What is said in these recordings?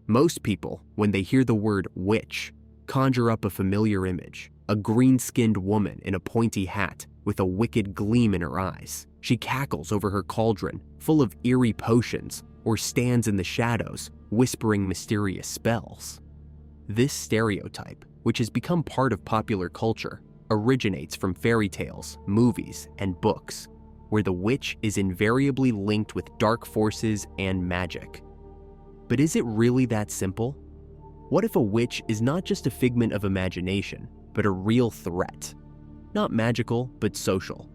Most people, when they hear the word witch, conjure up a familiar image: a green-skinned woman in a pointy hat with a wicked gleam in her eyes. She cackles over her cauldron, full of eerie potions, or stands in the shadows, whispering mysterious spells. This stereotype, which has become part of popular culture, originates from fairy tales, movies, and books, where the witch is invariably linked with dark forces and magic. But is it really that simple? What if a witch is not just a figment of imagination, but a real threat? Not magical, but social.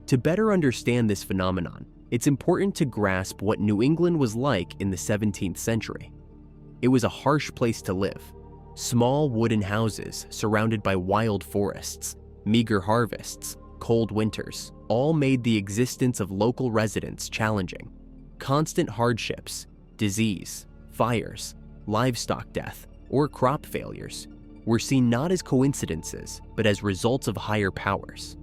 To better understand this phenomenon, it's important to grasp what New England was like in the 17th century. It was a harsh place to live. Small wooden houses surrounded by wild forests, meager harvests, cold winters, all made the existence of local residents challenging. Constant hardships, disease, fires, livestock death, or crop failures were seen not as coincidences, but as results of higher powers.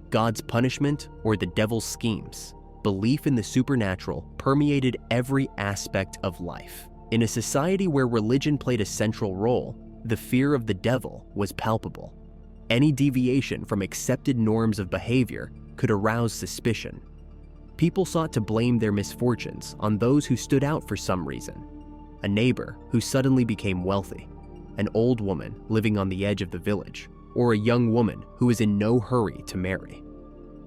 God's punishment or the devil's schemes, belief in the supernatural permeated every aspect of life. In a society where religion played a central role, the fear of the devil was palpable. Any deviation from accepted norms of behavior could arouse suspicion. People sought to blame their misfortunes on those who stood out for some reason: a neighbor who suddenly became wealthy, an old woman living on the edge of the village, or a young woman who was in no hurry to marry.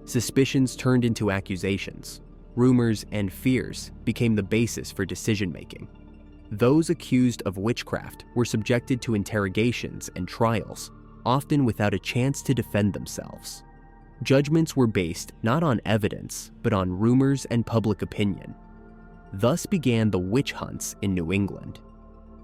Suspicions turned into accusations. Rumors and fears became the basis for decision-making. Those accused of witchcraft were subjected to interrogations and trials, often without a chance to defend themselves. Judgments were based not on evidence, but on rumors and public opinion. Thus began the witch hunts in New England.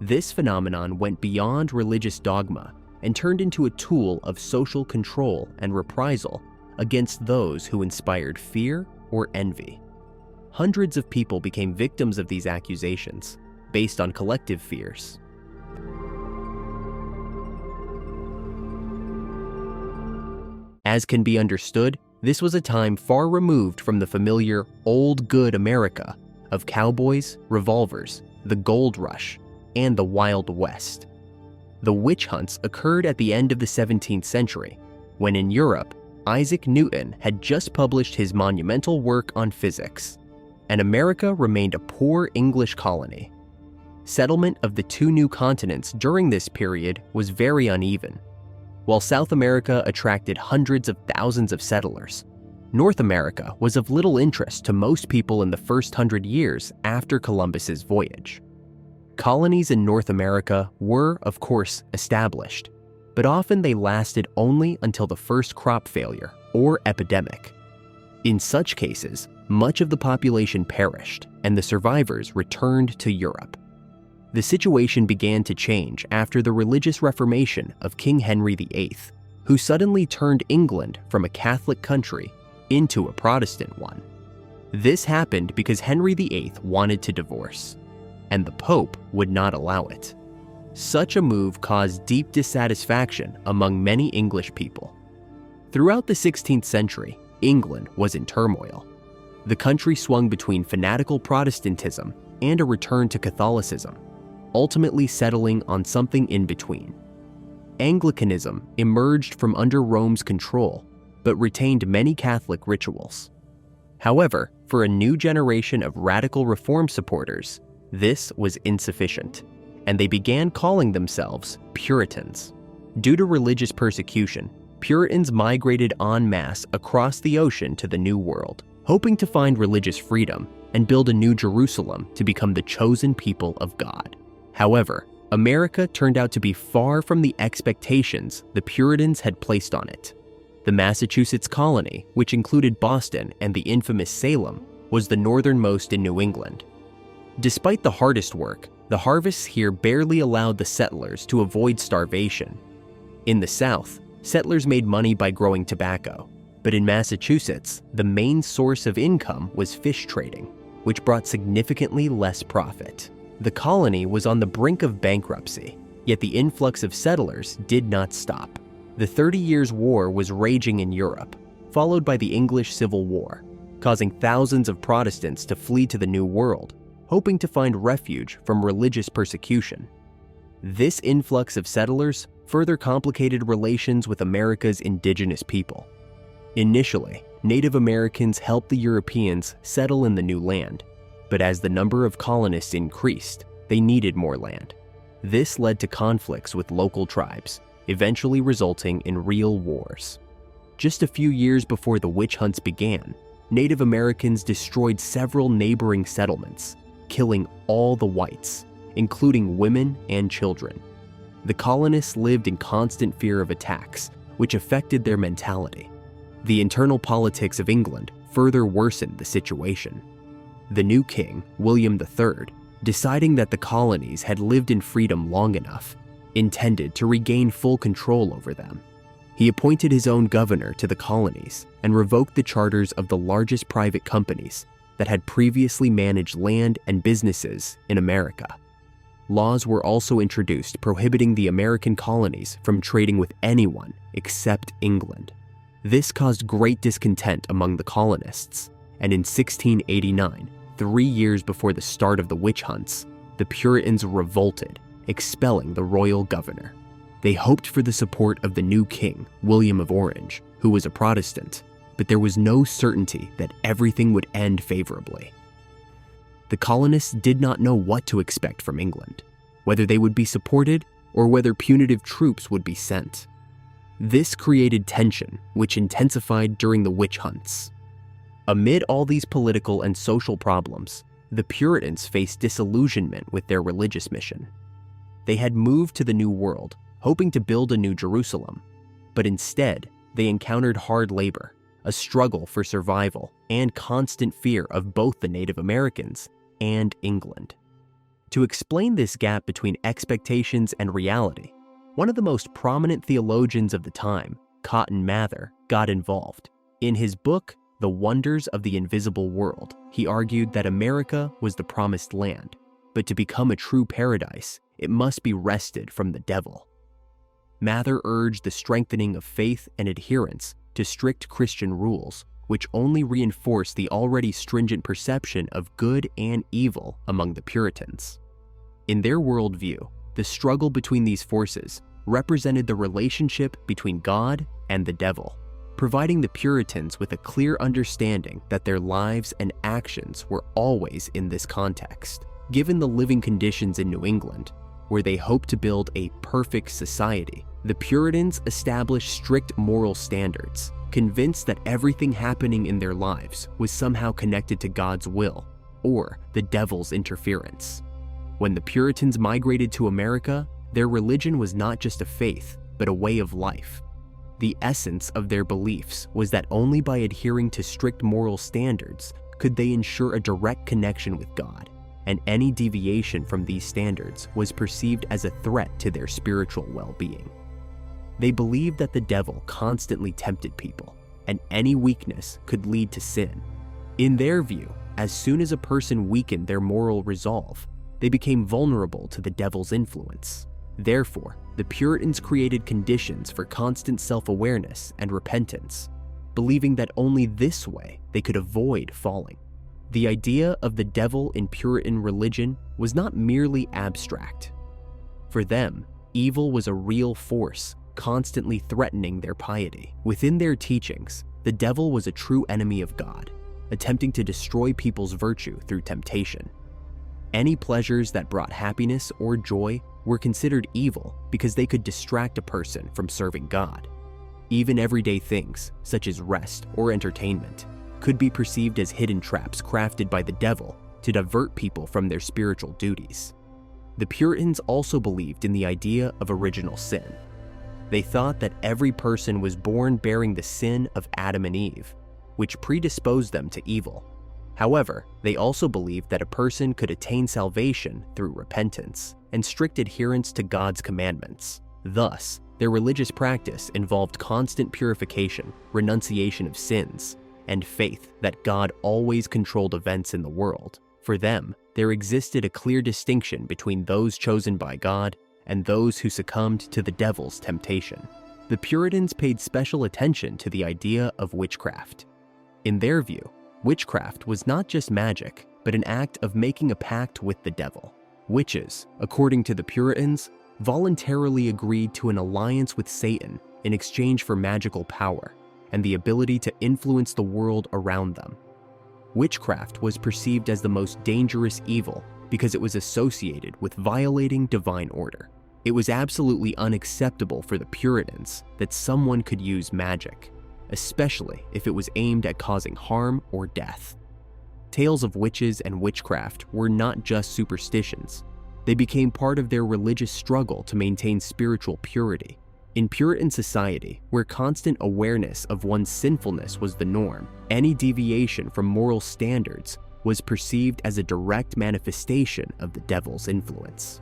This phenomenon went beyond religious dogma and turned into a tool of social control and reprisal against those who inspired fear or envy. Hundreds of people became victims of these accusations, based on collective fears. As can be understood, this was a time far removed from the familiar old good America of cowboys, revolvers, the gold rush, and the Wild West. The witch hunts occurred at the end of the 17th century, when in Europe, Isaac Newton had just published his monumental work on physics, and America remained a poor English colony. Settlement of the two new continents during this period was very uneven. While South America attracted hundreds of thousands of settlers, North America was of little interest to most people in the first 100 years after Columbus's voyage. Colonies in North America were, of course, established, but often they lasted only until the first crop failure or epidemic. In such cases, much of the population perished, and the survivors returned to Europe. The situation began to change after the religious reformation of King Henry VIII, who suddenly turned England from a Catholic country into a Protestant one. This happened because Henry VIII wanted to divorce, and the Pope would not allow it. Such a move caused deep dissatisfaction among many English people. Throughout the 16th century, England was in turmoil. The country swung between fanatical Protestantism and a return to Catholicism, ultimately settling on something in between. Anglicanism emerged from under Rome's control, but retained many Catholic rituals. However, for a new generation of radical reform supporters, this was insufficient, and they began calling themselves Puritans. Due to religious persecution, Puritans migrated en masse across the ocean to the New World, hoping to find religious freedom and build a new Jerusalem to become the chosen people of God. However, America turned out to be far from the expectations the Puritans had placed on it. The Massachusetts colony, which included Boston and the infamous Salem, was the northernmost in New England. Despite the hardest work, the harvests here barely allowed the settlers to avoid starvation. In the South, settlers made money by growing tobacco, but in Massachusetts, the main source of income was fish trading, which brought significantly less profit. The colony was on the brink of bankruptcy, yet the influx of settlers did not stop. The 30 Years' War was raging in Europe, followed by the English Civil War, causing thousands of Protestants to flee to the New World, hoping to find refuge from religious persecution. This influx of settlers further complicated relations with America's indigenous people. Initially, Native Americans helped the Europeans settle in the new land, but as the number of colonists increased, they needed more land. This led to conflicts with local tribes, eventually resulting in real wars. Just a few years before the witch hunts began, Native Americans destroyed several neighboring settlements, killing all the whites, including women and children. The colonists lived in constant fear of attacks, which affected their mentality. The internal politics of England further worsened the situation. The new king, William III, deciding that the colonies had lived in freedom long enough, intended to regain full control over them. He appointed his own governor to the colonies and revoked the charters of the largest private companies that had previously managed land and businesses in America. Laws were also introduced prohibiting the American colonies from trading with anyone except England. This caused great discontent among the colonists, and in 1689, 3 years before the start of the witch hunts, the Puritans revolted, expelling the royal governor. They hoped for the support of the new king, William of Orange, who was a Protestant, but there was no certainty that everything would end favorably. The colonists did not know what to expect from England, whether they would be supported or whether punitive troops would be sent. This created tension, which intensified during the witch hunts. Amid all these political and social problems, the Puritans faced disillusionment with their religious mission. They had moved to the New World, hoping to build a new Jerusalem, but instead, they encountered hard labor, a struggle for survival, and constant fear of both the Native Americans and England. To explain this gap between expectations and reality, one of the most prominent theologians of the time, Cotton Mather, got involved. In his book, The Wonders of the Invisible World, he argued that America was the promised land, but to become a true paradise, it must be wrested from the devil. Mather urged the strengthening of faith and adherence to strict Christian rules, which only reinforced the already stringent perception of good and evil among the Puritans. In their worldview, the struggle between these forces represented the relationship between God and the devil, providing the Puritans with a clear understanding that their lives and actions were always in this context. Given the living conditions in New England, where they hoped to build a perfect society, the Puritans established strict moral standards, convinced that everything happening in their lives was somehow connected to God's will or the devil's interference. When the Puritans migrated to America, their religion was not just a faith, but a way of life. The essence of their beliefs was that only by adhering to strict moral standards could they ensure a direct connection with God, and any deviation from these standards was perceived as a threat to their spiritual well-being. They believed that the devil constantly tempted people, and any weakness could lead to sin. In their view, as soon as a person weakened their moral resolve, they became vulnerable to the devil's influence. Therefore, the Puritans created conditions for constant self-awareness and repentance, believing that only this way they could avoid falling. The idea of the devil in Puritan religion was not merely abstract. For them, evil was a real force, constantly threatening their piety. Within their teachings, the devil was a true enemy of God, attempting to destroy people's virtue through temptation. Any pleasures that brought happiness or joy were considered evil because they could distract a person from serving God. Even everyday things, such as rest or entertainment, could be perceived as hidden traps crafted by the devil to divert people from their spiritual duties. The Puritans also believed in the idea of original sin. They thought that every person was born bearing the sin of Adam and Eve, which predisposed them to evil. However, they also believed that a person could attain salvation through repentance and strict adherence to God's commandments. Thus, their religious practice involved constant purification, renunciation of sins, and faith that God always controlled events in the world. For them, there existed a clear distinction between those chosen by God and those who succumbed to the devil's temptation. The Puritans paid special attention to the idea of witchcraft. In their view, witchcraft was not just magic, but an act of making a pact with the devil. Witches, according to the Puritans, voluntarily agreed to an alliance with Satan in exchange for magical power and the ability to influence the world around them. Witchcraft was perceived as the most dangerous evil because it was associated with violating divine order. It was absolutely unacceptable for the Puritans that someone could use magic, especially if it was aimed at causing harm or death. Tales of witches and witchcraft were not just superstitions. They became part of their religious struggle to maintain spiritual purity. In Puritan society, where constant awareness of one's sinfulness was the norm, any deviation from moral standards was perceived as a direct manifestation of the devil's influence.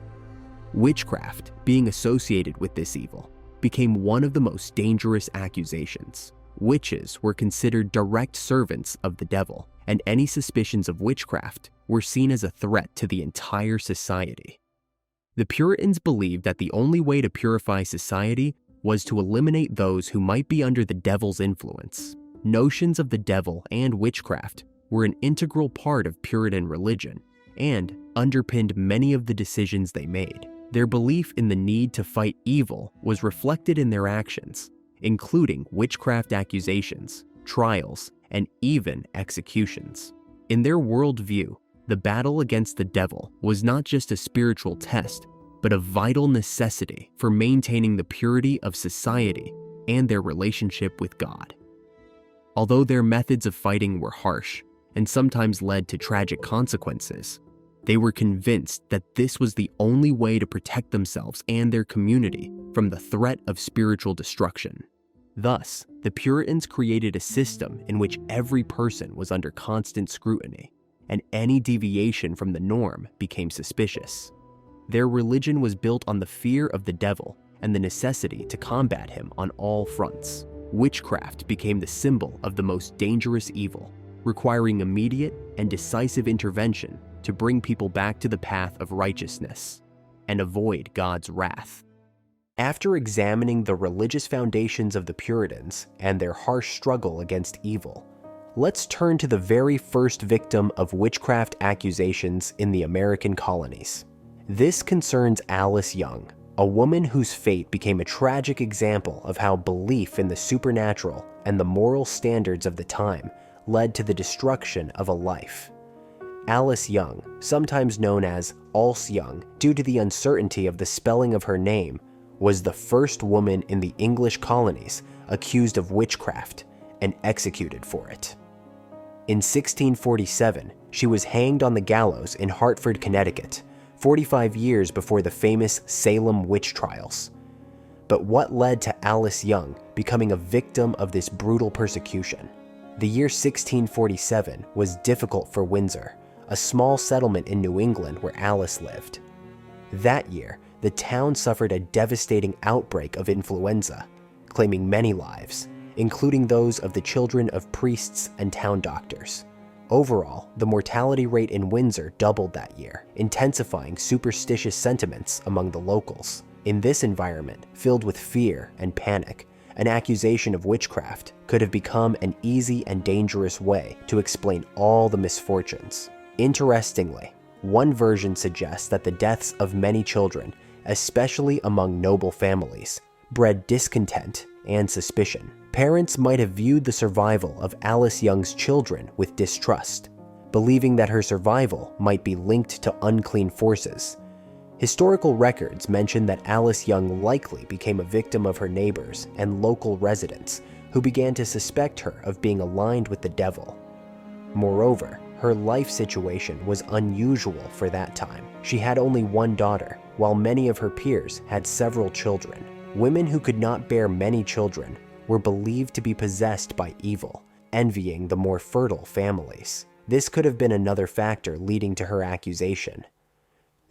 Witchcraft, being associated with this evil, became one of the most dangerous accusations. Witches were considered direct servants of the devil, and any suspicions of witchcraft were seen as a threat to the entire society. The Puritans believed that the only way to purify society was to eliminate those who might be under the devil's influence. Notions of the devil and witchcraft were an integral part of Puritan religion and underpinned many of the decisions they made. Their belief in the need to fight evil was reflected in their actions, including witchcraft accusations, trials, and even executions. In their worldview, the battle against the devil was not just a spiritual test, but a vital necessity for maintaining the purity of society and their relationship with God. Although their methods of fighting were harsh and sometimes led to tragic consequences, they were convinced that this was the only way to protect themselves and their community from the threat of spiritual destruction. Thus, the Puritans created a system in which every person was under constant scrutiny, and any deviation from the norm became suspicious. Their religion was built on the fear of the devil and the necessity to combat him on all fronts. Witchcraft became the symbol of the most dangerous evil, requiring immediate and decisive intervention to bring people back to the path of righteousness and avoid God's wrath. After examining the religious foundations of the Puritans and their harsh struggle against evil, let's turn to the very first victim of witchcraft accusations in the American colonies. This concerns Alice Young, a woman whose fate became a tragic example of how belief in the supernatural and the moral standards of the time led to the destruction of a life. Alice Young, sometimes known as Alce Young due to the uncertainty of the spelling of her name, was the first woman in the English colonies accused of witchcraft and executed for it. In 1647, she was hanged on the gallows in Hartford, Connecticut, 45 years before the famous Salem witch trials. But what led to Alice Young becoming a victim of this brutal persecution? The year 1647 was difficult for Windsor, a small settlement in New England where Alice lived. That year, the town suffered a devastating outbreak of influenza, claiming many lives, including those of the children of priests and town doctors. Overall, the mortality rate in Windsor doubled that year, intensifying superstitious sentiments among the locals. In this environment, filled with fear and panic, an accusation of witchcraft could have become an easy and dangerous way to explain all the misfortunes. Interestingly, one version suggests that the deaths of many children, especially among noble families, bred discontent and suspicion. Parents might have viewed the survival of Alice Young's children with distrust, believing that her survival might be linked to unclean forces. Historical records mention that Alice Young likely became a victim of her neighbors and local residents who began to suspect her of being aligned with the devil. Moreover, her life situation was unusual for that time. She had only one daughter, while many of her peers had several children. Women who could not bear many children were believed to be possessed by evil, envying the more fertile families. This could have been another factor leading to her accusation.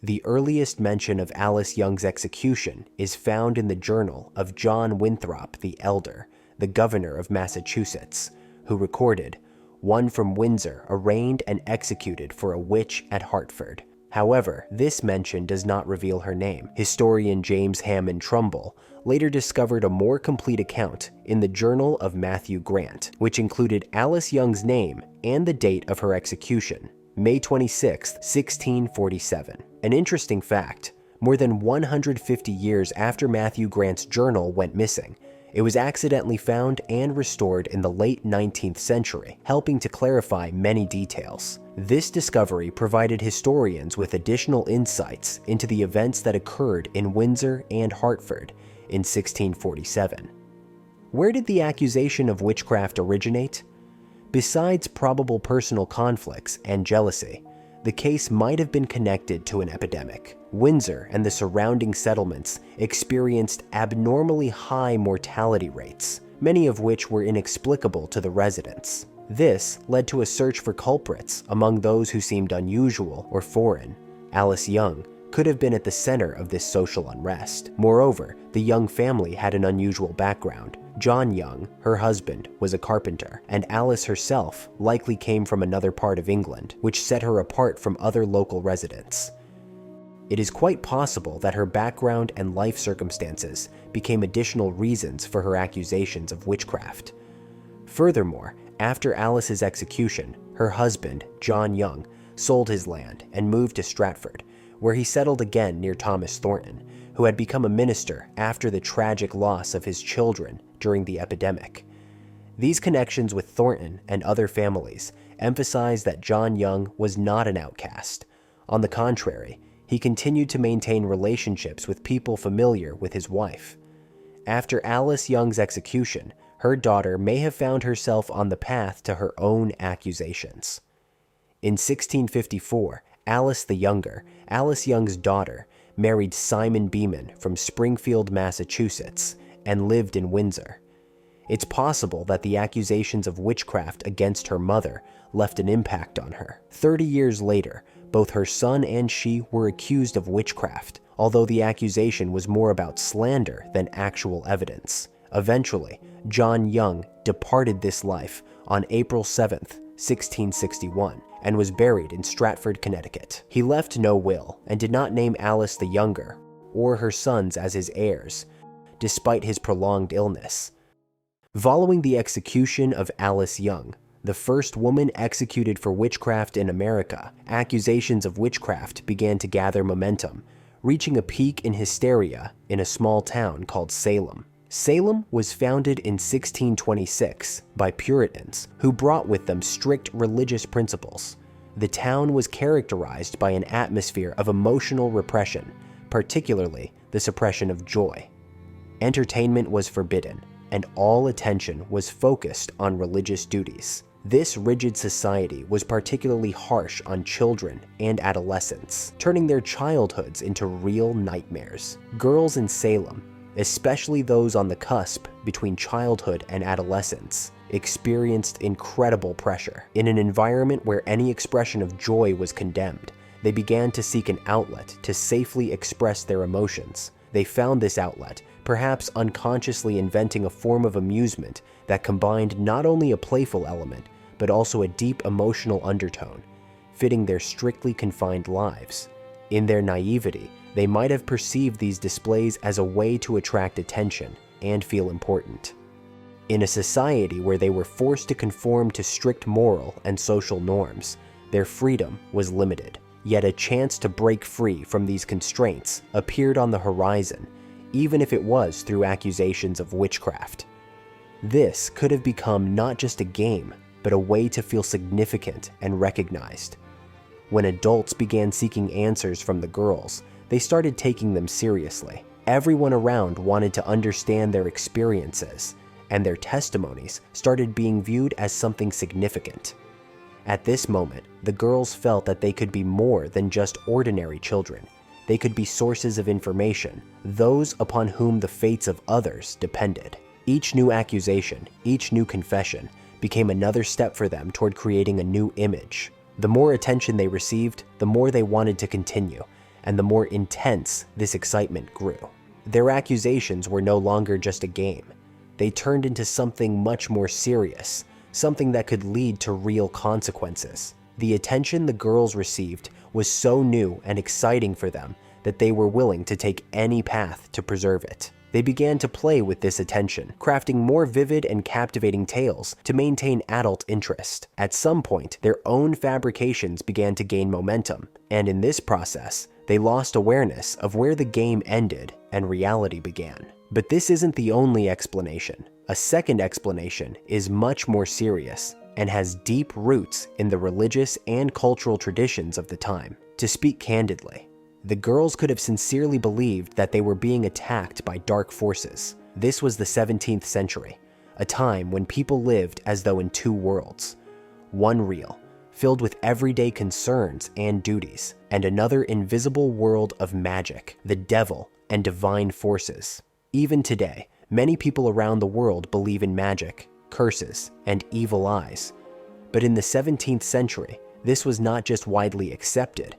The earliest mention of Alice Young's execution is found in the journal of John Winthrop the Elder, the governor of Massachusetts, who recorded, "One from Windsor arraigned and executed for a witch at Hartford." However, this mention does not reveal her name. Historian James Hammond Trumbull later discovered a more complete account in the Journal of Matthew Grant, which included Alice Young's name and the date of her execution. May 26, 1647. An interesting fact: more than 150 years after Matthew Grant's journal went missing, it was accidentally found and restored in the late 19th century, helping to clarify many details. This discovery provided historians with additional insights into the events that occurred in Windsor and Hartford in 1647. Where did the accusation of witchcraft originate? Besides probable personal conflicts and jealousy, the case might have been connected to an epidemic. Windsor and the surrounding settlements experienced abnormally high mortality rates, many of which were inexplicable to the residents. This led to a search for culprits among those who seemed unusual or foreign. Alice Young could have been at the center of this social unrest. Moreover, the Young family had an unusual background. John Young, her husband, was a carpenter, and Alice herself likely came from another part of England, which set her apart from other local residents. It is quite possible that her background and life circumstances became additional reasons for her accusations of witchcraft. Furthermore, after Alice's execution, her husband, John Young, sold his land and moved to Stratford, where he settled again near Thomas Thornton, who had become a minister after the tragic loss of his children during the epidemic. These connections with Thornton and other families emphasize that John Young was not an outcast. On the contrary, he continued to maintain relationships with people familiar with his wife. After Alice Young's execution, her daughter may have found herself on the path to her own accusations. In 1654, Alice the Younger, Alice Young's daughter, married Simon Beeman from Springfield, Massachusetts, and lived in Windsor. It's possible that the accusations of witchcraft against her mother left an impact on her. 30 years later, both her son and she were accused of witchcraft, although the accusation was more about slander than actual evidence. Eventually, John Young departed this life on April 7, 1661, and was buried in Stratford, Connecticut. He left no will and did not name Alice the Younger or her sons as his heirs, despite his prolonged illness. Following the execution of Alice Young, the first woman executed for witchcraft in America, accusations of witchcraft began to gather momentum, reaching a peak in hysteria in a small town called Salem. Salem was founded in 1626 by Puritans who brought with them strict religious principles. The town was characterized by an atmosphere of emotional repression, particularly the suppression of joy. Entertainment was forbidden, and all attention was focused on religious duties. This rigid society was particularly harsh on children and adolescents, turning their childhoods into real nightmares. Girls in Salem, especially those on the cusp between childhood and adolescence, experienced incredible pressure. In an environment where any expression of joy was condemned, they began to seek an outlet to safely express their emotions. They found this outlet, perhaps unconsciously inventing a form of amusement that combined not only a playful element, but also a deep emotional undertone, fitting their strictly confined lives. In their naivety, they might have perceived these displays as a way to attract attention and feel important. In a society where they were forced to conform to strict moral and social norms, their freedom was limited. Yet a chance to break free from these constraints appeared on the horizon, even if it was through accusations of witchcraft. This could have become not just a game, but a way to feel significant and recognized. When adults began seeking answers from the girls, they started taking them seriously. Everyone around wanted to understand their experiences, and their testimonies started being viewed as something significant. At this moment, the girls felt that they could be more than just ordinary children. They could be sources of information, those upon whom the fates of others depended. Each new accusation, each new confession, became another step for them toward creating a new image. The more attention they received, the more they wanted to continue, and the more intense this excitement grew. Their accusations were no longer just a game. They turned into something much more serious, something that could lead to real consequences. The attention the girls received was so new and exciting for them that they were willing to take any path to preserve it. They began to play with this attention, crafting more vivid and captivating tales to maintain adult interest. At some point, their own fabrications began to gain momentum, and in this process, they lost awareness of where the game ended and reality began. But this isn't the only explanation. A second explanation is much more serious and has deep roots in the religious and cultural traditions of the time. To speak candidly, the girls could have sincerely believed that they were being attacked by dark forces. This was the 17th century, a time when people lived as though in two worlds. One real, filled with everyday concerns and duties, and another invisible world of magic, the devil, and divine forces. Even today, many people around the world believe in magic, curses, and evil eyes. But in the 17th century, this was not just widely accepted,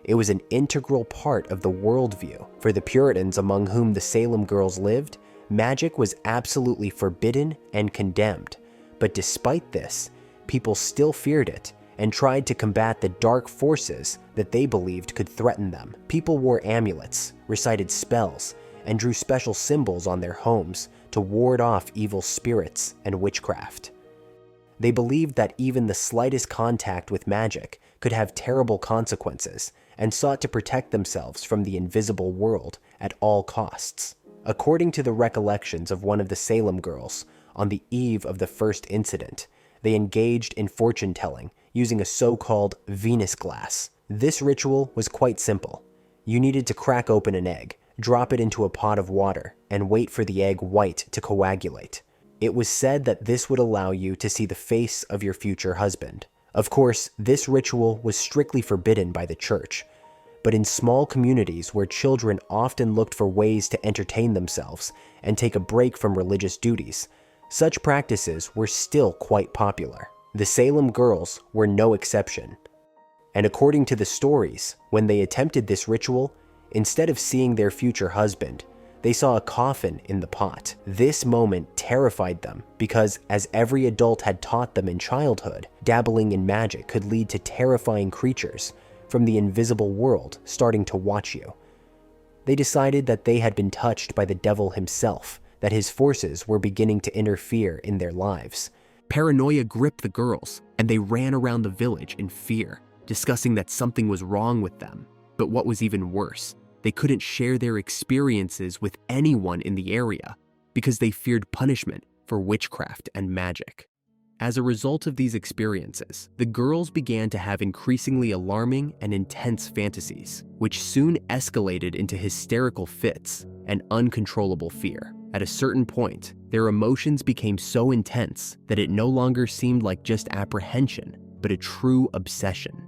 it was an integral part of the worldview. For the Puritans among whom the Salem girls lived, magic was absolutely forbidden and condemned. But despite this, people still feared it and tried to combat the dark forces that they believed could threaten them. People wore amulets, recited spells, and drew special symbols on their homes to ward off evil spirits and witchcraft. They believed that even the slightest contact with magic could have terrible consequences and sought to protect themselves from the invisible world at all costs. According to the recollections of one of the Salem girls, on the eve of the first incident, they engaged in fortune-telling using a so-called Venus glass. This ritual was quite simple. You needed to crack open an egg, drop it into a pot of water, and wait for the egg white to coagulate. It was said that this would allow you to see the face of your future husband. Of course, this ritual was strictly forbidden by the church, but in small communities where children often looked for ways to entertain themselves and take a break from religious duties, such practices were still quite popular. The Salem girls were no exception. And according to the stories, when they attempted this ritual, instead of seeing their future husband, they saw a coffin in the pot. This moment terrified them because, as every adult had taught them in childhood, dabbling in magic could lead to terrifying creatures from the invisible world starting to watch you. They decided that they had been touched by the devil himself, that his forces were beginning to interfere in their lives. Paranoia gripped the girls, and they ran around the village in fear, discussing that something was wrong with them. But what was even worse, they couldn't share their experiences with anyone in the area because they feared punishment for witchcraft and magic. As a result of these experiences, the girls began to have increasingly alarming and intense fantasies, which soon escalated into hysterical fits and uncontrollable fear. At a certain point, their emotions became so intense that it no longer seemed like just apprehension, but a true obsession.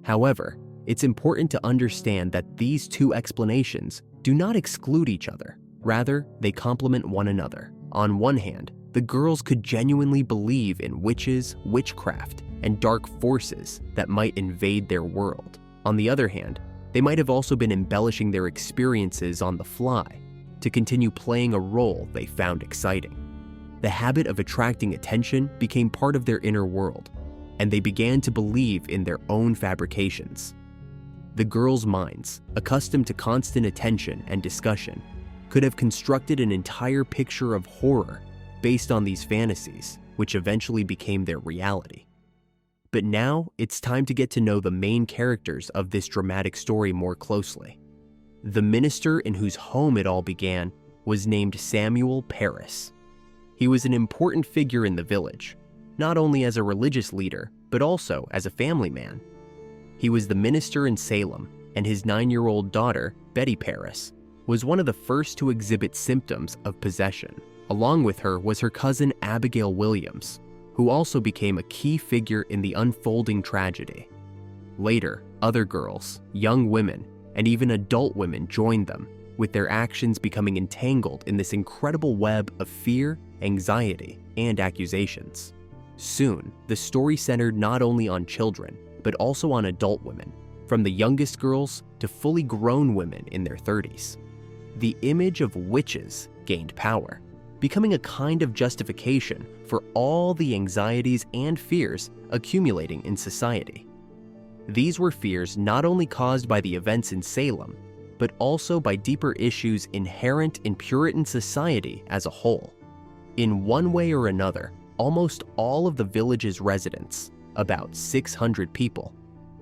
However, it's important to understand that these two explanations do not exclude each other. Rather, they complement one another. On one hand, the girls could genuinely believe in witches, witchcraft, and dark forces that might invade their world. On the other hand, they might have also been embellishing their experiences on the fly to continue playing a role they found exciting. The habit of attracting attention became part of their inner world, and they began to believe in their own fabrications. The girls' minds, accustomed to constant attention and discussion, could have constructed an entire picture of horror based on these fantasies, which eventually became their reality. But now, it's time to get to know the main characters of this dramatic story more closely. The minister in whose home it all began was named Samuel Parris. He was an important figure in the village, not only as a religious leader, but also as a family man. He was the minister in Salem, and his 9-year-old daughter, Betty Parris, was one of the first to exhibit symptoms of possession. Along with her was her cousin Abigail Williams, who also became a key figure in the unfolding tragedy. Later, other girls, young women, and even adult women joined them, with their actions becoming entangled in this incredible web of fear, anxiety, and accusations. Soon, the story centered not only on children, but also on adult women, from the youngest girls to fully grown women in their 30s. The image of witches gained power, becoming a kind of justification for all the anxieties and fears accumulating in society. These were fears not only caused by the events in Salem, but also by deeper issues inherent in Puritan society as a whole. In one way or another, almost all of the village's residents, about 600 people,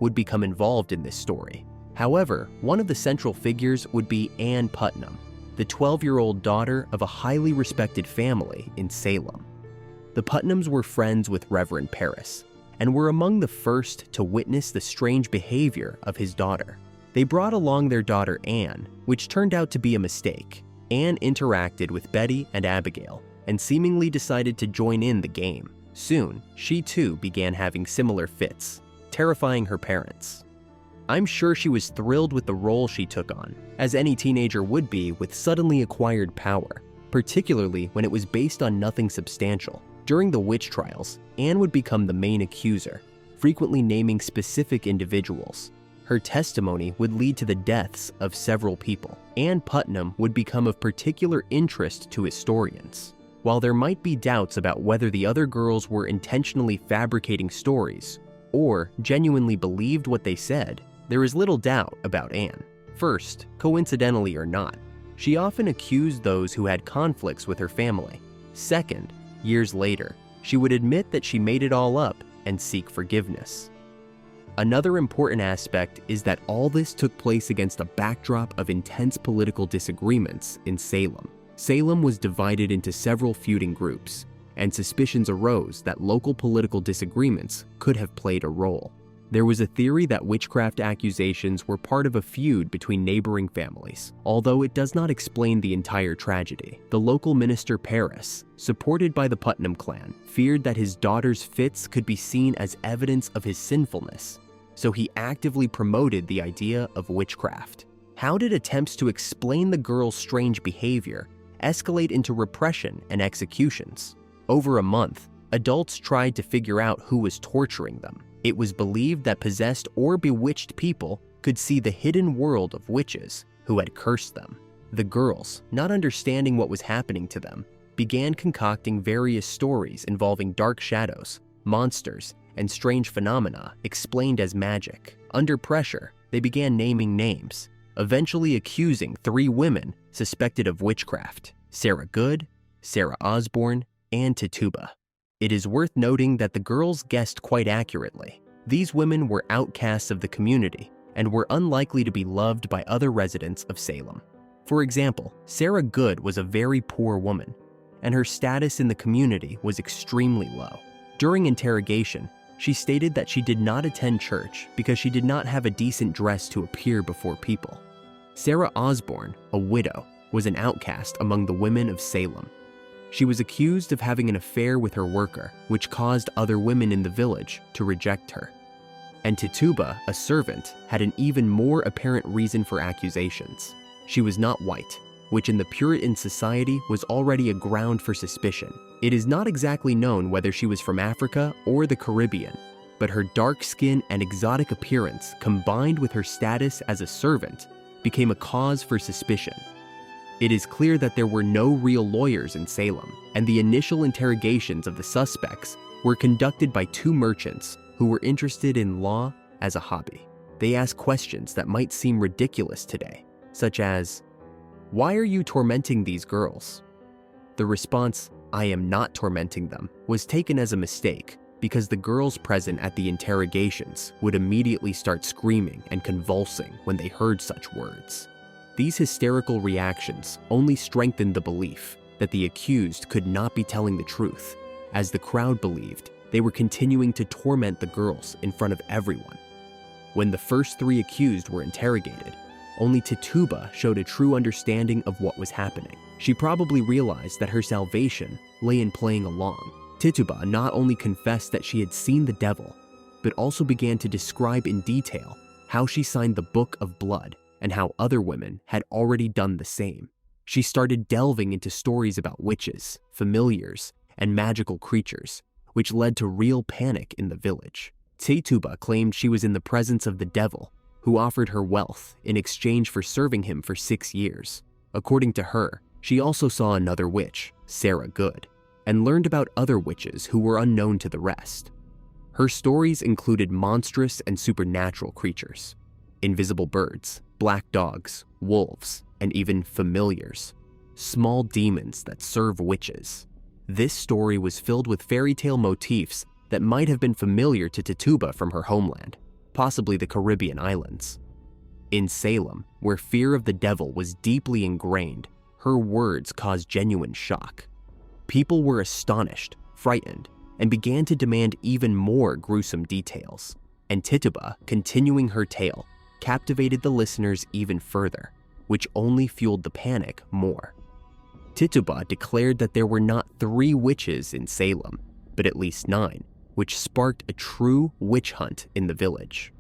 would become involved in this story. However, one of the central figures would be Ann Putnam, the 12-year-old daughter of a highly respected family in Salem. The Putnams were friends with Reverend Parris and were among the first to witness the strange behavior of his daughter. They brought along their daughter Anne, which turned out to be a mistake. Anne interacted with Betty and Abigail and seemingly decided to join in the game. Soon, she too began having similar fits, terrifying her parents. I'm sure she was thrilled with the role she took on, as any teenager would be with suddenly acquired power, particularly when it was based on nothing substantial. During the witch trials, Anne would become the main accuser, frequently naming specific individuals. Her testimony would lead to the deaths of several people. Ann Putnam would become of particular interest to historians. While there might be doubts about whether the other girls were intentionally fabricating stories or genuinely believed what they said, there is little doubt about Anne. First, coincidentally or not, she often accused those who had conflicts with her family. Second, years later, she would admit that she made it all up and seek forgiveness. Another important aspect is that all this took place against a backdrop of intense political disagreements in Salem. Salem was divided into several feuding groups, and suspicions arose that local political disagreements could have played a role. There was a theory that witchcraft accusations were part of a feud between neighboring families, although it does not explain the entire tragedy. The local minister Parris, supported by the Putnam clan, feared that his daughter's fits could be seen as evidence of his sinfulness, so he actively promoted the idea of witchcraft. How did attempts to explain the girl's strange behavior escalate into repression and executions? Over a month, adults tried to figure out who was torturing them. It was believed that possessed or bewitched people could see the hidden world of witches who had cursed them. The girls, not understanding what was happening to them, began concocting various stories involving dark shadows, monsters, and strange phenomena explained as magic. Under pressure, they began naming names, eventually accusing 3 women suspected of witchcraft: Sarah Good, Sarah Osborne, and Tituba. It is worth noting that the girls guessed quite accurately. These women were outcasts of the community and were unlikely to be loved by other residents of Salem. For example, Sarah Good was a very poor woman, and her status in the community was extremely low. During interrogation, she stated that she did not attend church because she did not have a decent dress to appear before people. Sarah Osborne, a widow, was an outcast among the women of Salem. She was accused of having an affair with her worker, which caused other women in the village to reject her. And Tituba, a servant, had an even more apparent reason for accusations. She was not white, which in the Puritan society was already a ground for suspicion. It is not exactly known whether she was from Africa or the Caribbean, but her dark skin and exotic appearance, combined with her status as a servant, became a cause for suspicion. It is clear that there were no real lawyers in Salem, and the initial interrogations of the suspects were conducted by 2 merchants who were interested in law as a hobby. They asked questions that might seem ridiculous today, such as, "Why are you tormenting these girls?" The response, "I am not tormenting them," was taken as a mistake because the girls present at the interrogations would immediately start screaming and convulsing when they heard such words. These hysterical reactions only strengthened the belief that the accused could not be telling the truth, as the crowd believed they were continuing to torment the girls in front of everyone. When the first 3 accused were interrogated, only Tituba showed a true understanding of what was happening. She probably realized that her salvation lay in playing along. Tituba not only confessed that she had seen the devil, but also began to describe in detail how she signed the Book of Blood and how other women had already done the same. She started delving into stories about witches, familiars, and magical creatures, which led to real panic in the village. Tituba claimed she was in the presence of the devil, who offered her wealth in exchange for serving him for 6 years. According to her, she also saw another witch, Sarah Good, and learned about other witches who were unknown to the rest. Her stories included monstrous and supernatural creatures, invisible birds, black dogs, wolves, and even familiars, small demons that serve witches. This story was filled with fairy tale motifs that might have been familiar to Tituba from her homeland, possibly the Caribbean islands. In Salem, where fear of the devil was deeply ingrained, her words caused genuine shock. People were astonished, frightened, and began to demand even more gruesome details. And Tituba, continuing her tale, captivated the listeners even further, which only fueled the panic more. Tituba declared that there were not 3 witches in Salem, but at least 9, which sparked a true witch hunt in the village.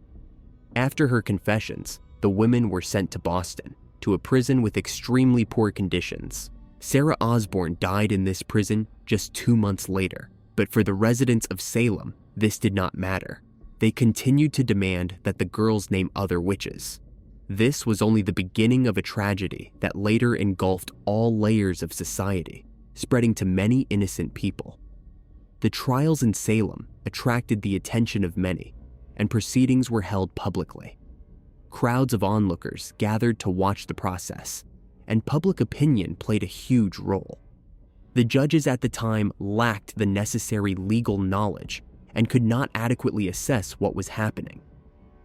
After her confessions, the women were sent to Boston, to a prison with extremely poor conditions. Sarah Osborne died in this prison just 2 months later, but for the residents of Salem, this did not matter. They continued to demand that the girls name other witches. This was only the beginning of a tragedy that later engulfed all layers of society, spreading to many innocent people. The trials in Salem attracted the attention of many, and proceedings were held publicly. Crowds of onlookers gathered to watch the process, and public opinion played a huge role. The judges at the time lacked the necessary legal knowledge and could not adequately assess what was happening.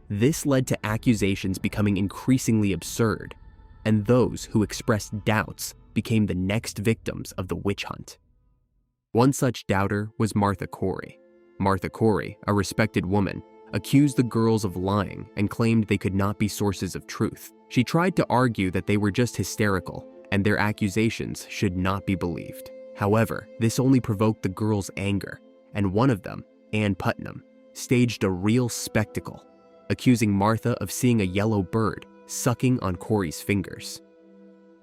This led to accusations becoming increasingly absurd, and those who expressed doubts became the next victims of the witch hunt. One such doubter was Martha Corey. Martha Corey, a respected woman, accused the girls of lying and claimed they could not be sources of truth. She tried to argue that they were just hysterical and their accusations should not be believed. However, this only provoked the girls' anger, and one of them, Ann Putnam, staged a real spectacle, accusing Martha of seeing a yellow bird sucking on Corey's fingers.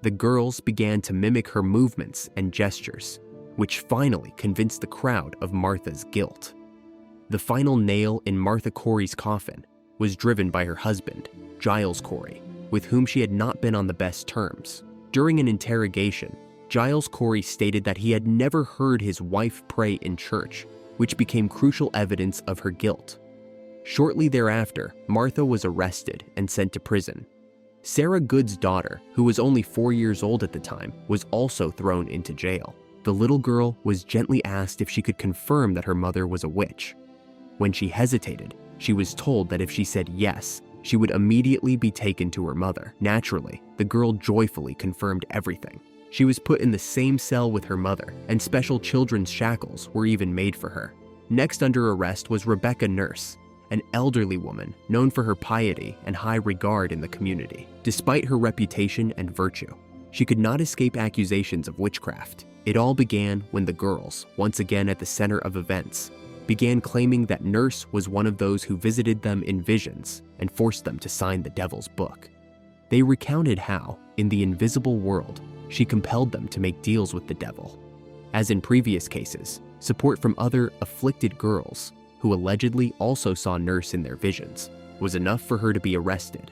The girls began to mimic her movements and gestures, which finally convinced the crowd of Martha's guilt. The final nail in Martha Corey's coffin was driven by her husband, Giles Corey, with whom she had not been on the best terms. During an interrogation, Giles Corey stated that he had never heard his wife pray in church, which became crucial evidence of her guilt. Shortly thereafter, Martha was arrested and sent to prison. Sarah Good's daughter, who was only 4 years old at the time, was also thrown into jail. The little girl was gently asked if she could confirm that her mother was a witch. When she hesitated, she was told that if she said yes, she would immediately be taken to her mother. Naturally, the girl joyfully confirmed everything. She was put in the same cell with her mother, and special children's shackles were even made for her. Next under arrest was Rebecca Nurse, an elderly woman known for her piety and high regard in the community. Despite her reputation and virtue, she could not escape accusations of witchcraft. It all began when the girls, once again at the center of events, began claiming that Nurse was one of those who visited them in visions and forced them to sign the devil's book. They recounted how, in the invisible world, she compelled them to make deals with the devil. As in previous cases, support from other afflicted girls, who allegedly also saw Nurse in their visions, was enough for her to be arrested.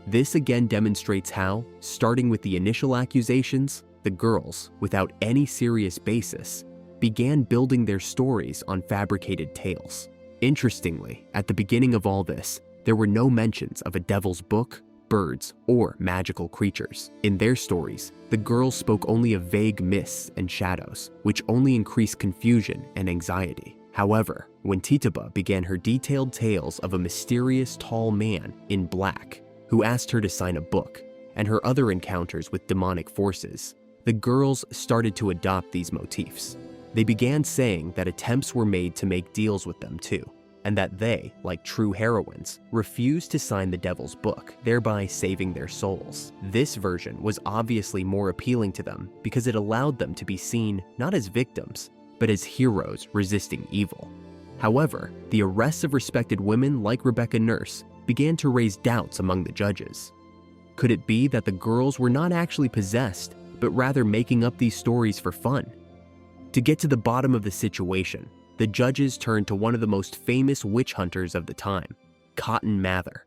This again demonstrates how, starting with the initial accusations, the girls, without any serious basis, began building their stories on fabricated tales. Interestingly, at the beginning of all this, there were no mentions of a devil's book, birds, or magical creatures. In their stories, the girls spoke only of vague myths and shadows, which only increased confusion and anxiety. However, when Tituba began her detailed tales of a mysterious tall man in black who asked her to sign a book, and her other encounters with demonic forces, the girls started to adopt these motifs. They began saying that attempts were made to make deals with them too, and that they, like true heroines, refused to sign the devil's book, thereby saving their souls. This version was obviously more appealing to them because it allowed them to be seen not as victims, but as heroes resisting evil. However, the arrests of respected women like Rebecca Nurse began to raise doubts among the judges. Could it be that the girls were not actually possessed, but rather making up these stories for fun? To get to the bottom of the situation, the judges turned to one of the most famous witch hunters of the time, Cotton Mather.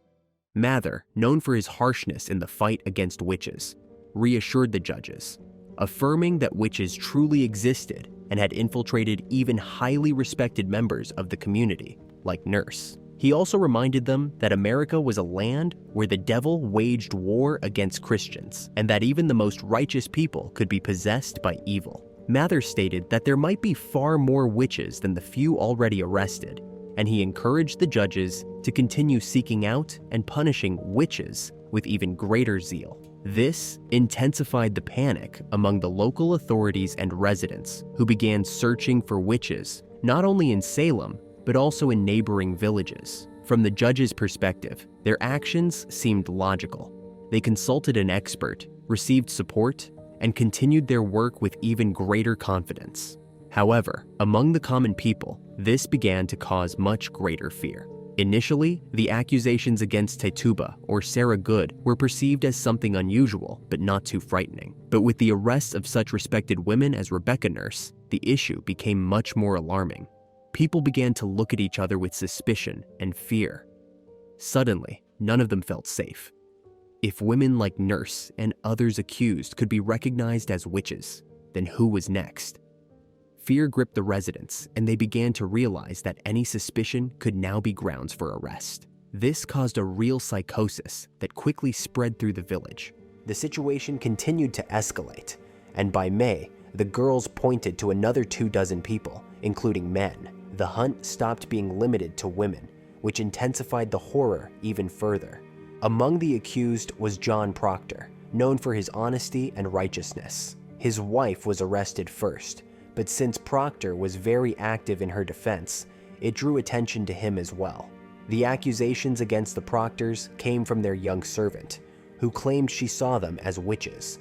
Mather, known for his harshness in the fight against witches, reassured the judges, affirming that witches truly existed and had infiltrated even highly respected members of the community, like Nurse. He also reminded them that America was a land where the devil waged war against Christians, and that even the most righteous people could be possessed by evil. Mather stated that there might be far more witches than the few already arrested, and he encouraged the judges to continue seeking out and punishing witches with even greater zeal. This intensified the panic among the local authorities and residents, who began searching for witches, not only in Salem, but also in neighboring villages. From the judge's perspective, their actions seemed logical. They consulted an expert, received support, and continued their work with even greater confidence. However, among the common people, this began to cause much greater fear. Initially, the accusations against Tituba or Sarah Good were perceived as something unusual, but not too frightening. But with the arrests of such respected women as Rebecca Nurse, the issue became much more alarming. People began to look at each other with suspicion and fear. Suddenly, none of them felt safe. If women like Nurse and others accused could be recognized as witches, then who was next? Fear gripped the residents, and they began to realize that any suspicion could now be grounds for arrest. This caused a real psychosis that quickly spread through the village. The situation continued to escalate, and by May, the girls pointed to another 24 people, including men. The hunt stopped being limited to women, which intensified the horror even further. Among the accused was John Proctor, known for his honesty and righteousness. His wife was arrested first, but since Proctor was very active in her defense, it drew attention to him as well. The accusations against the Proctors came from their young servant, who claimed she saw them as witches.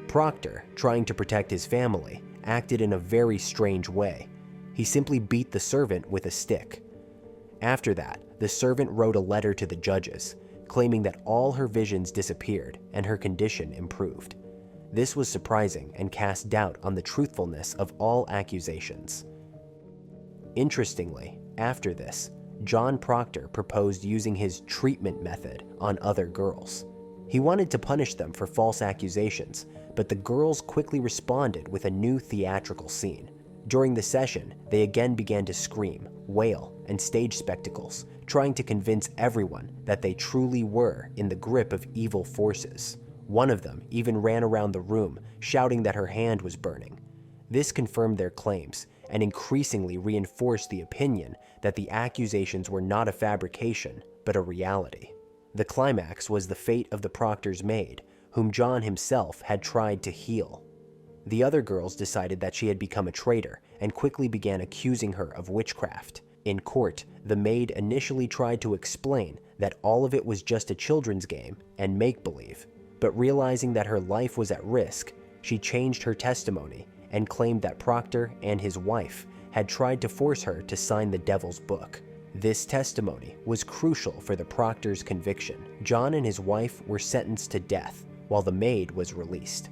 Proctor, trying to protect his family, acted in a very strange way. He simply beat the servant with a stick. After that, the servant wrote a letter to the judges, claiming that all her visions disappeared and her condition improved. This was surprising and cast doubt on the truthfulness of all accusations. Interestingly, after this, John Proctor proposed using his treatment method on other girls. He wanted to punish them for false accusations, but the girls quickly responded with a new theatrical scene. During the session, they again began to scream, wail, and stage spectacles, trying to convince everyone that they truly were in the grip of evil forces. One of them even ran around the room, shouting that her hand was burning. This confirmed their claims and increasingly reinforced the opinion that the accusations were not a fabrication, but a reality. The climax was the fate of the Proctor's maid, whom John himself had tried to heal. The other girls decided that she had become a traitor and quickly began accusing her of witchcraft. In court, the maid initially tried to explain that all of it was just a children's game and make-believe, but realizing that her life was at risk, she changed her testimony and claimed that Proctor and his wife had tried to force her to sign the devil's book. This testimony was crucial for the Proctor's conviction. John and his wife were sentenced to death, while the maid was released.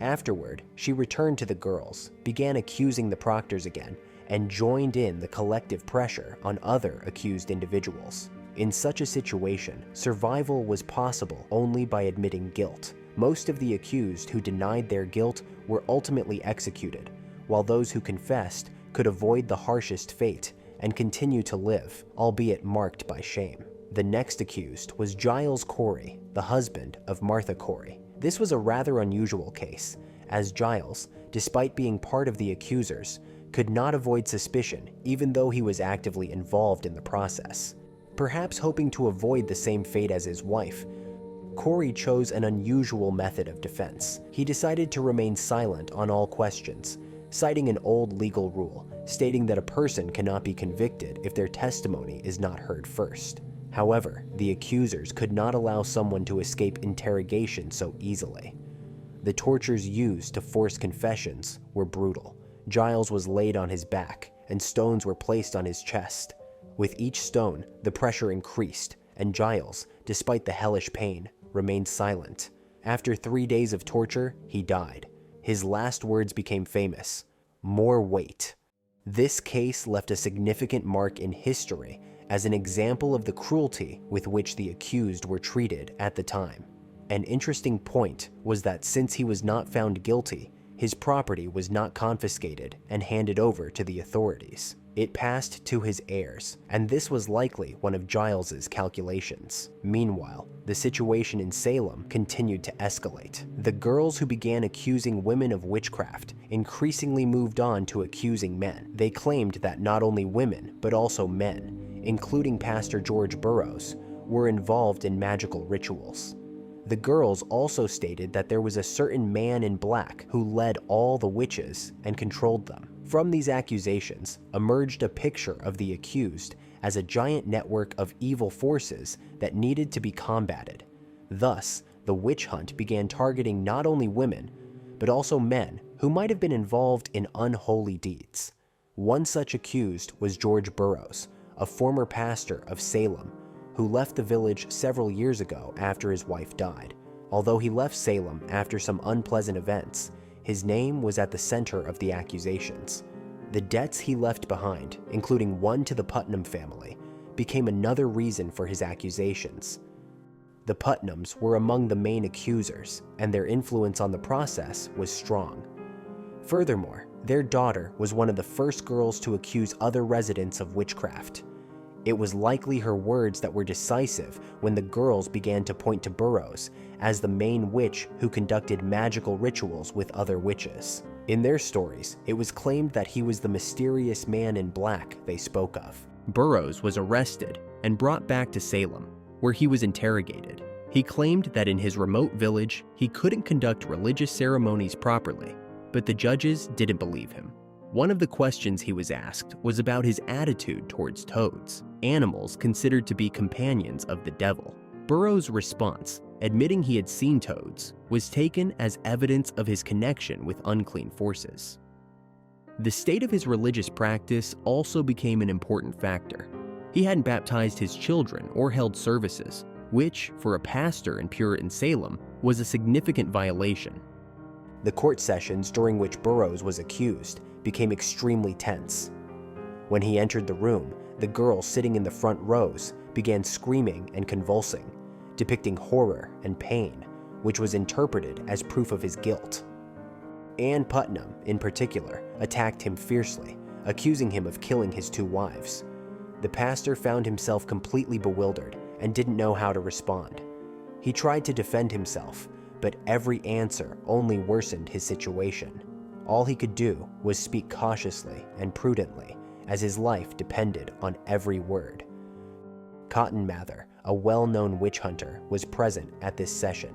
Afterward, she returned to the girls, began accusing the Proctors again, and joined in the collective pressure on other accused individuals. In such a situation, survival was possible only by admitting guilt. Most of the accused who denied their guilt were ultimately executed, while those who confessed could avoid the harshest fate and continue to live, albeit marked by shame. The next accused was Giles Corey, the husband of Martha Corey. This was a rather unusual case, as Giles, despite being part of the accusers, could not avoid suspicion even though he was actively involved in the process. Perhaps hoping to avoid the same fate as his wife, Corey chose an unusual method of defense. He decided to remain silent on all questions, citing an old legal rule stating that a person cannot be convicted if their testimony is not heard first. However, the accusers could not allow someone to escape interrogation so easily. The tortures used to force confessions were brutal. Giles was laid on his back, and stones were placed on his chest. With each stone, the pressure increased, and Giles, despite the hellish pain, remained silent. After 3 days of torture, he died. His last words became famous: "More weight." This case left a significant mark in history as an example of the cruelty with which the accused were treated at the time. An interesting point was that since he was not found guilty, His property was not confiscated and handed over to the authorities. It passed to his heirs, and this was likely one of Giles's calculations. Meanwhile, the situation in Salem continued to escalate. The girls who began accusing women of witchcraft increasingly moved on to accusing men. They claimed that not only women, but also men, including Pastor George Burroughs, were involved in magical rituals. The girls also stated that there was a certain man in black who led all the witches and controlled them. From these accusations emerged a picture of the accused as a giant network of evil forces that needed to be combated. Thus, the witch hunt began targeting not only women, but also men who might have been involved in unholy deeds. One such accused was George Burroughs, a former pastor of Salem, who left the village several years ago after his wife died. Although he left Salem after some unpleasant events, his name was at the center of the accusations. The debts he left behind, including one to the Putnam family, became another reason for his accusations. The Putnams were among the main accusers, and their influence on the process was strong. Furthermore, their daughter was one of the first girls to accuse other residents of witchcraft. It was likely her words that were decisive when the girls began to point to Burroughs as the main witch who conducted magical rituals with other witches. In their stories, it was claimed that he was the mysterious man in black they spoke of. Burroughs was arrested and brought back to Salem, where he was interrogated. He claimed that in his remote village, he couldn't conduct religious ceremonies properly, but the judges didn't believe him. One of the questions he was asked was about his attitude towards toads, animals considered to be companions of the devil. Burroughs' response, admitting he had seen toads, was taken as evidence of his connection with unclean forces. The state of his religious practice also became an important factor. He hadn't baptized his children or held services, which, for a pastor in Puritan Salem, was a significant violation. The court sessions during which Burroughs was accused became extremely tense. When he entered the room, the girls sitting in the front rows began screaming and convulsing, depicting horror and pain, which was interpreted as proof of his guilt. Ann Putnam, in particular, attacked him fiercely, accusing him of killing his two wives. The pastor found himself completely bewildered and didn't know how to respond. He tried to defend himself, but every answer only worsened his situation. All he could do was speak cautiously and prudently, as his life depended on every word. Cotton Mather, a well-known witch hunter, was present at this session.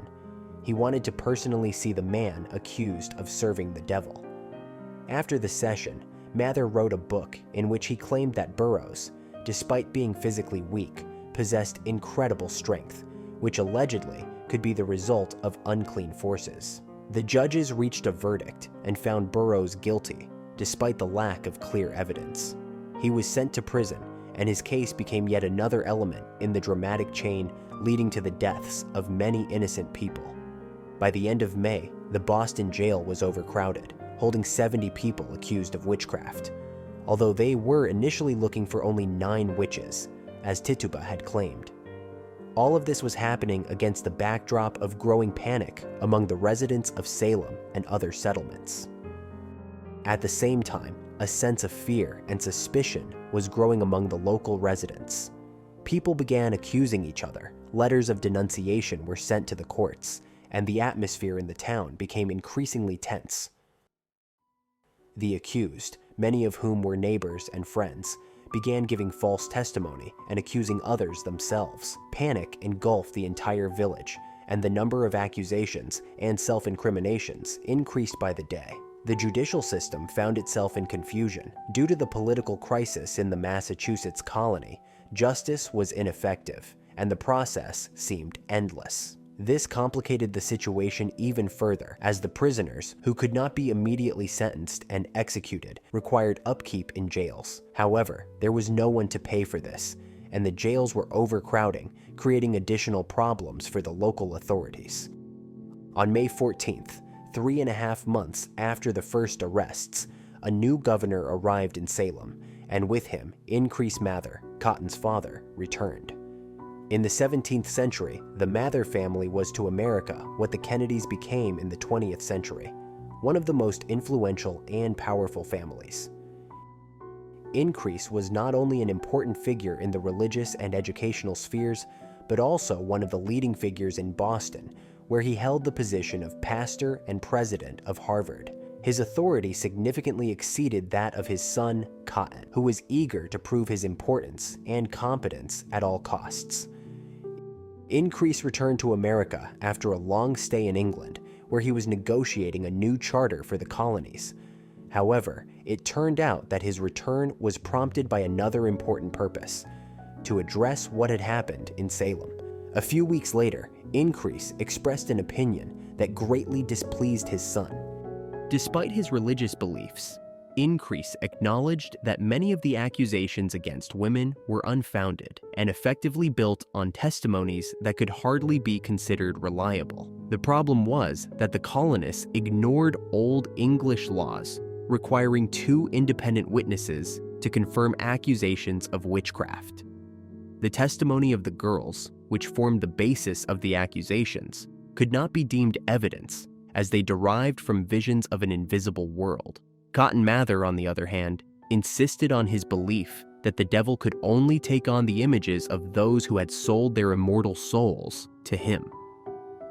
He wanted to personally see the man accused of serving the devil. After the session, Mather wrote a book in which he claimed that Burroughs, despite being physically weak, possessed incredible strength, which allegedly could be the result of unclean forces. The judges reached a verdict and found Burroughs guilty, despite the lack of clear evidence. He was sent to prison, and his case became yet another element in the dramatic chain leading to the deaths of many innocent people. By the end of May, the Boston jail was overcrowded, holding 70 people accused of witchcraft, although they were initially looking for only 9 witches, as Tituba had claimed. All of this was happening against the backdrop of growing panic among the residents of Salem and other settlements. At the same time, a sense of fear and suspicion was growing among the local residents. People began accusing each other, letters of denunciation were sent to the courts, and the atmosphere in the town became increasingly tense. The accused, many of whom were neighbors and friends, began giving false testimony and accusing others themselves. Panic engulfed the entire village, and the number of accusations and self-incriminations increased by the day. The judicial system found itself in confusion. Due to the political crisis in the Massachusetts colony, justice was ineffective, and the process seemed endless. This complicated the situation even further, as the prisoners, who could not be immediately sentenced and executed, required upkeep in jails. However, there was no one to pay for this, and the jails were overcrowding, creating additional problems for the local authorities. On May 14th, 3.5 months after the first arrests, a new governor arrived in Salem, and with him, Increase Mather, Cotton's father, returned. In the 17th century, the Mather family was to America what the Kennedys became in the 20th century. one of the most influential and powerful families. Increase was not only an important figure in the religious and educational spheres, but also one of the leading figures in Boston, where he held the position of pastor and president of Harvard. His authority significantly exceeded that of his son, Cotton, who was eager to prove his importance and competence at all costs. Increase returned to America after a long stay in England, where he was negotiating a new charter for the colonies. However, it turned out that his return was prompted by another important purpose: to address what had happened in Salem. A few weeks later, Increase expressed an opinion that greatly displeased his son. Despite his religious beliefs, Increase acknowledged that many of the accusations against women were unfounded and effectively built on testimonies that could hardly be considered reliable. The problem was that the colonists ignored Old English laws requiring 2 independent witnesses to confirm accusations of witchcraft. The testimony of the girls, which formed the basis of the accusations, could not be deemed evidence, as they derived from visions of an invisible world. Cotton Mather, on the other hand, insisted on his belief that the devil could only take on the images of those who had sold their immortal souls to him.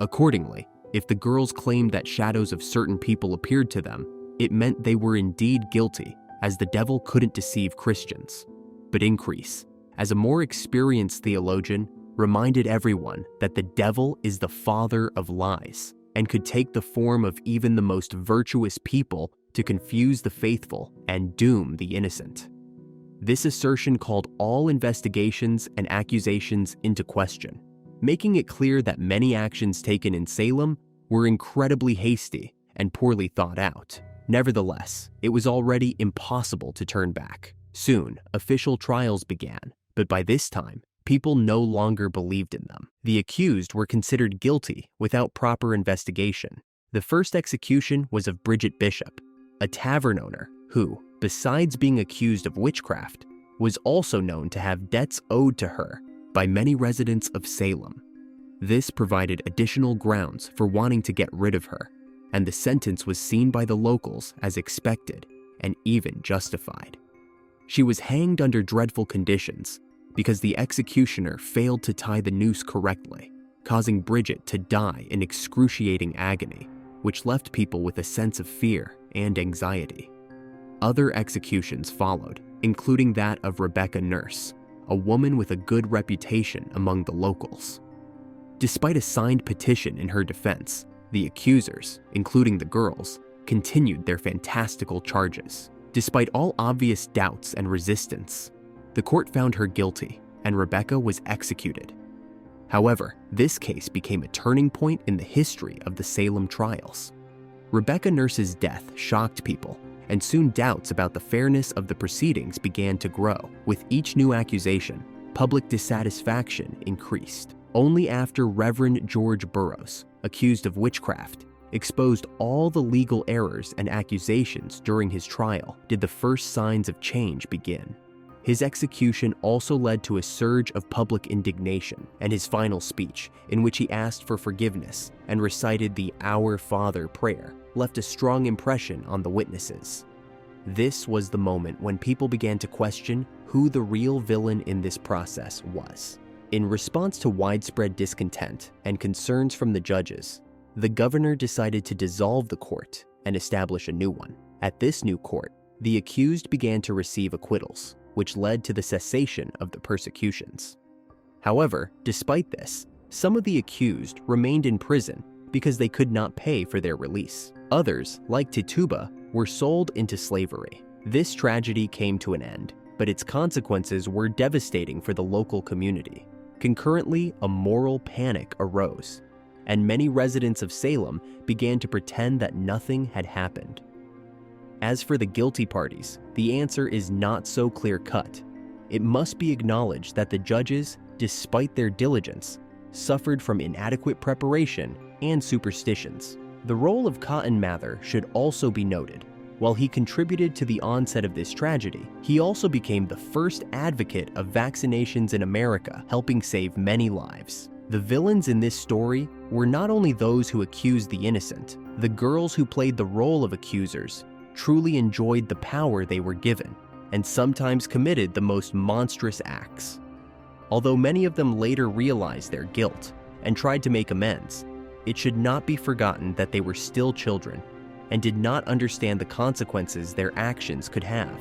Accordingly, if the girls claimed that shadows of certain people appeared to them, it meant they were indeed guilty, as the devil couldn't deceive Christians. But Increase, as a more experienced theologian, reminded everyone that the devil is the father of lies and could take the form of even the most virtuous people to confuse the faithful and doom the innocent. This assertion called all investigations and accusations into question, making it clear that many actions taken in Salem were incredibly hasty and poorly thought out. Nevertheless, it was already impossible to turn back. Soon, official trials began, but by this time, people no longer believed in them. The accused were considered guilty without proper investigation. The first execution was of Bridget Bishop, a tavern owner who, besides being accused of witchcraft, was also known to have debts owed to her by many residents of Salem. This provided additional grounds for wanting to get rid of her, and the sentence was seen by the locals as expected and even justified. She was hanged under dreadful conditions because the executioner failed to tie the noose correctly, causing Bridget to die in excruciating agony, which left people with a sense of fear and anxiety. Other executions followed, including that of Rebecca Nurse, a woman with a good reputation among the locals. Despite a signed petition in her defense, the accusers, including the girls, continued their fantastical charges. Despite all obvious doubts and resistance, the court found her guilty, and Rebecca was executed. However, this case became a turning point in the history of the Salem trials. Rebecca Nurse's death shocked people, and soon doubts about the fairness of the proceedings began to grow. With each new accusation, public dissatisfaction increased. Only after Reverend George Burroughs, accused of witchcraft, exposed all the legal errors and accusations during his trial did the first signs of change begin. His execution also led to a surge of public indignation, and his final speech, in which he asked for forgiveness and recited the Our Father prayer, left a strong impression on the witnesses. This was the moment when people began to question who the real villain in this process was. In response to widespread discontent and concerns from the judges, the governor decided to dissolve the court and establish a new one. At this new court, the accused began to receive acquittals, which led to the cessation of the persecutions. However, despite this, some of the accused remained in prison because they could not pay for their release. Others, like Tituba, were sold into slavery. This tragedy came to an end, but its consequences were devastating for the local community. Concurrently, a moral panic arose, and many residents of Salem began to pretend that nothing had happened. As for the guilty parties, the answer is not so clear-cut. It must be acknowledged that the judges, despite their diligence, suffered from inadequate preparation and superstitions. The role of Cotton Mather should also be noted. While he contributed to the onset of this tragedy, he also became the first advocate of vaccinations in America, helping save many lives. The villains in this story were not only those who accused the innocent, The girls who played the role of accusers truly enjoyed the power they were given and sometimes committed the most monstrous acts. Although many of them later realized their guilt and tried to make amends, it should not be forgotten that they were still children and did not understand the consequences their actions could have.